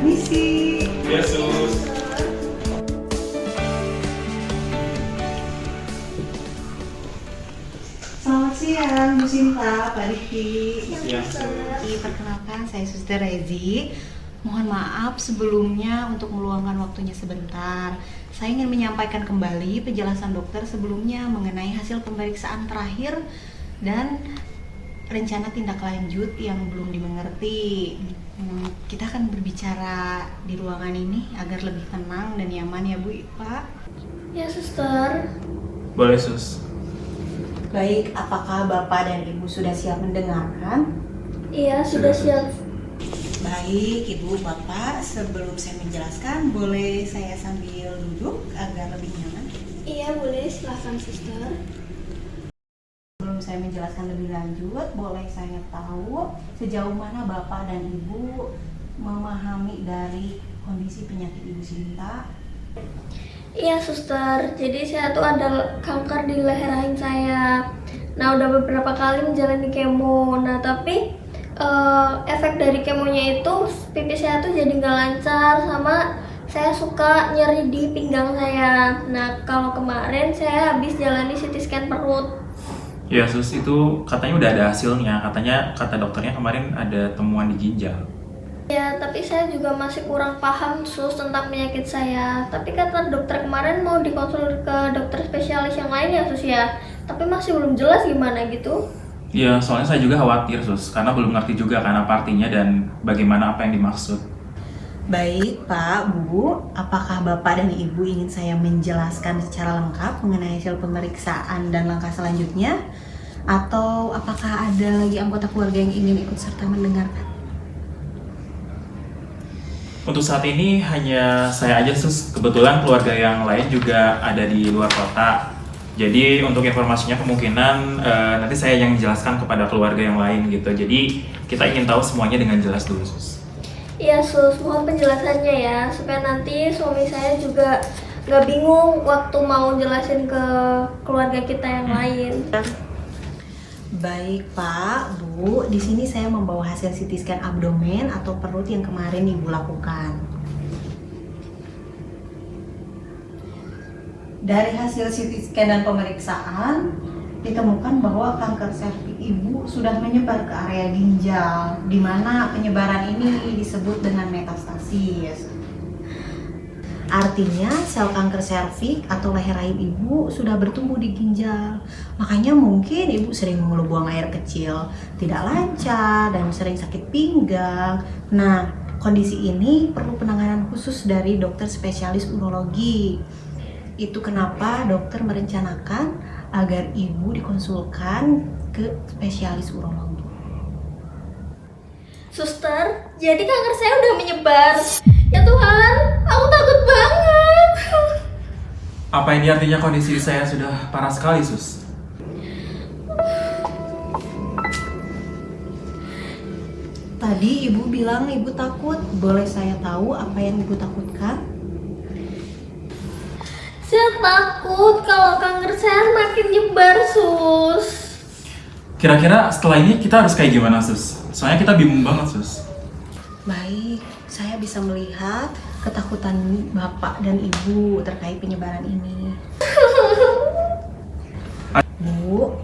Misi. Yesus. Selamat siang, Bu Sinta, Pak Diki. Siang. Perkenalkan, saya Suster Rezi. Mohon maaf sebelumnya untuk meluangkan waktunya sebentar. Saya ingin menyampaikan kembali penjelasan dokter sebelumnya mengenai hasil pemeriksaan terakhir dan rencana tindak lanjut yang belum dimengerti. Kita akan berbicara di ruangan ini agar lebih tenang dan nyaman ya Bu, Pak. Ya, Suster. Boleh, Sus. Baik, apakah Bapak dan Ibu sudah siap mendengarkan? Iya, sudah siap. Baik, Ibu, Bapak, sebelum saya menjelaskan, boleh saya sambil duduk agar lebih nyaman? Iya, boleh. Silakan, Suster. Sebelum saya menjelaskan lebih lanjut, boleh saya tahu sejauh mana Bapak dan Ibu memahami dari kondisi penyakit Ibu Sinta? Iya, Suster. Jadi saya tuh ada kanker di leher rahim saya. Nah, udah beberapa kali menjalani kemo. Nah, tapi efek dari kemonya itu pipi saya tuh jadi nggak lancar, sama saya suka nyeri di pinggang saya. Nah, kalau kemarin saya habis jalani CT scan perut. Ya, Sus, itu katanya udah ada hasilnya. Kata dokternya kemarin ada temuan di ginjal. Ya, tapi saya juga masih kurang paham, Sus, tentang penyakit saya. Tapi kata dokter kemarin mau dikonsul ke dokter spesialis yang lain ya, Sus ya. Tapi masih belum jelas gimana gitu. Ya, soalnya saya juga khawatir, Sus, karena belum ngerti juga kan apa artinya dan bagaimana apa yang dimaksud. Baik, Pak, Bu, apakah Bapak dan Ibu ingin saya menjelaskan secara lengkap mengenai hasil pemeriksaan dan langkah selanjutnya? Atau apakah ada lagi anggota keluarga yang ingin ikut serta mendengarkan? Untuk saat ini hanya saya aja, Sus. Kebetulan keluarga yang lain juga ada di luar kota. Jadi untuk informasinya kemungkinan nanti saya yang menjelaskan kepada keluarga yang lain gitu. Jadi kita ingin tahu semuanya dengan jelas dulu, Sus. Iya, Sus, mohon penjelasannya ya, supaya nanti suami saya juga nggak bingung waktu mau jelasin ke keluarga kita yang lain. Baik, Pak, Bu, di sini saya membawa hasil CT scan abdomen atau perut yang kemarin Ibu lakukan. Dari hasil CT scan dan pemeriksaan, ditemukan bahwa kanker serviks Ibu sudah menyebar ke area ginjal, di mana penyebaran ini disebut dengan metastasis. Artinya sel kanker serviks atau leher rahim Ibu sudah bertumbuh di ginjal. Makanya mungkin Ibu sering mengeluh buang air kecil, tidak lancar, dan sering sakit pinggang. Nah, kondisi ini perlu penanganan khusus dari dokter spesialis urologi. Itu kenapa dokter merencanakan agar Ibu dikonsulkan ke spesialis urologi. Suster, jadi kanker saya udah menyebar. Ya Tuhan, aku takut banget. Apa ini artinya kondisi saya sudah parah sekali, Sus? Tadi Ibu bilang Ibu takut. Boleh saya tahu apa yang Ibu takutkan? Saya takut kalau kanker saya makin nyebar, Sus. Kira-kira setelah ini kita harus kayak gimana, Sus? Soalnya kita bingung banget, Sus. Baik, saya bisa melihat ketakutan Bapak dan Ibu terkait penyebaran ini. Bu,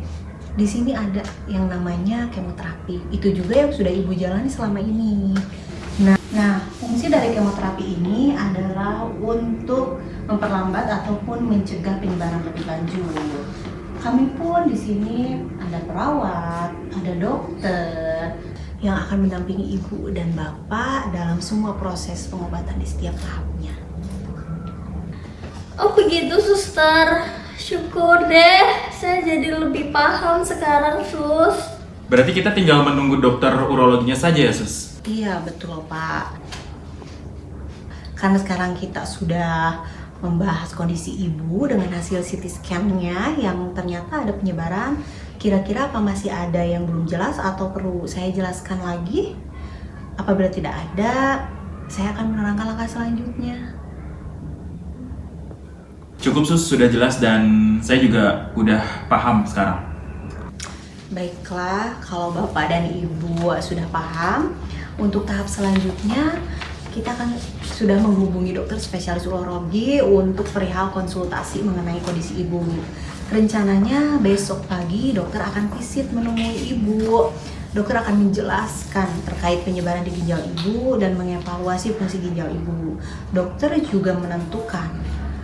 di sini ada yang namanya kemoterapi. Itu juga yang sudah Ibu jalani selama ini. Nah, fungsi dari kemoterapi ini adalah untuk memperlambat ataupun mencegah penyebaran lebih lanjut. Kami pun di sini ada perawat, ada dokter yang akan mendampingi Ibu dan Bapak dalam semua proses pengobatan di setiap tahapnya. Oh begitu, Suster. Syukur deh, saya jadi lebih paham sekarang, Sus. Berarti kita tinggal menunggu dokter urologinya saja ya, Sus? Iya, betul, Pak. Karena sekarang kita sudah membahas kondisi ibu dengan hasil CT scan-nya yang ternyata ada penyebaran. Kira-kira apa masih ada yang belum jelas atau perlu saya jelaskan lagi? Apabila tidak ada, saya akan menerangkan langkah selanjutnya. Cukup Sus, sudah jelas dan saya juga udah paham sekarang. Baiklah, kalau Bapak dan Ibu sudah paham, untuk tahap selanjutnya kita akan sudah menghubungi dokter spesialis urologi untuk perihal konsultasi mengenai kondisi Ibu. Rencananya besok pagi dokter akan visit menemui Ibu. Dokter akan menjelaskan terkait penyebaran di ginjal Ibu dan mengevaluasi fungsi ginjal Ibu. Dokter juga menentukan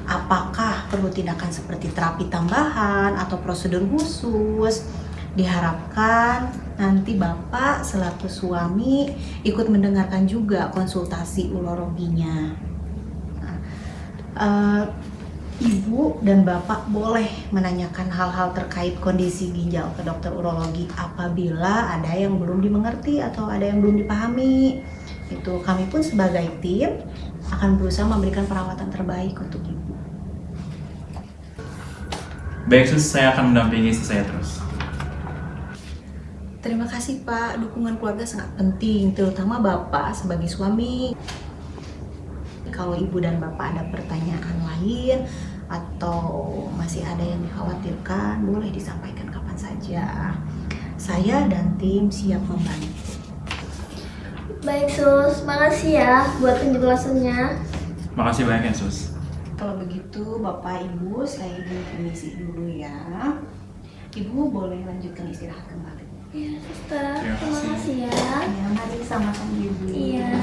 apakah perlu tindakan seperti terapi tambahan atau prosedur khusus. Diharapkan nanti Bapak selaku suami ikut mendengarkan juga konsultasi urologinya. Ibu dan Bapak boleh menanyakan hal-hal terkait kondisi ginjal ke dokter urologi apabila ada yang belum dimengerti atau ada yang belum dipahami. Itu kami pun sebagai tim akan berusaha memberikan perawatan terbaik untuk Ibu. Baik Sus, saya akan mendampingi istri saya terus. Terima kasih Pak, dukungan keluarga sangat penting, terutama Bapak sebagai suami. Kalau Ibu dan Bapak ada pertanyaan lain atau masih ada yang dikhawatirkan, boleh disampaikan kapan saja. Saya dan tim siap membantu. Baik Sus, makasih ya buat penjelasannya. Makasih banyak ya Sus. Kalau begitu Bapak Ibu, saya izin permisi dulu ya. Ibu boleh lanjutkan istirahat kembali. Iya suster, Terima terima kasih. kasih ya. Ya, mari sama-sama Ibu. Iya.